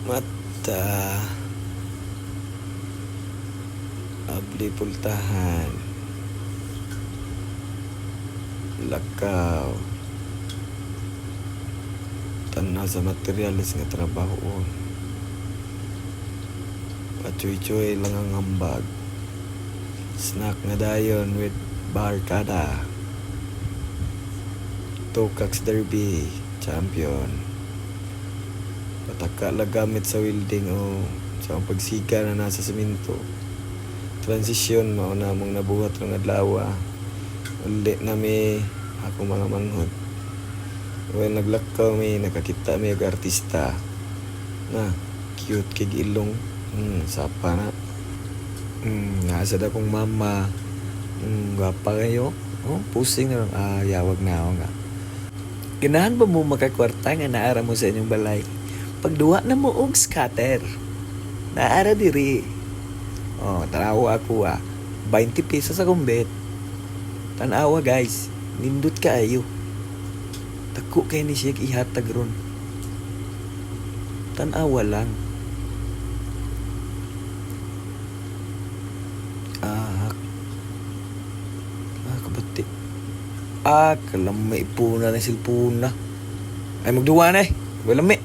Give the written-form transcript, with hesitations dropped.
Mata. Abli pultahan. Lakaw. Tanaw sa materialis nga trabaho. Pachoy-choy lang ang ambag. Snack nga dayon with barkada. Tokax Derby champion. Pataka lang gamit sa welding o sa pagsiga na nasa semento. Transition mao na mong nabuhat ng adlaw. Uli na mi ako mga manghod. When naglakaw mi nakakita mi og artista. Na cute kay ilong. Sapa na. Nasa da kong mama. Gwapa kayo. Pusing na lang. Yawag na ako nga. Ganahan ba mo makakwarta nga naara mo sa inyong balay? Pagduwa na mo og scatter. Naara diri. Tanawa ako 20 pesos sa kumbet. Tanawa guys. Nindot ka ayo. Tako kay ni siya ihatag ron. Tanawa lang. Kabati. Kalamay po na silpuna. Ay magduwa na eh. Wala may.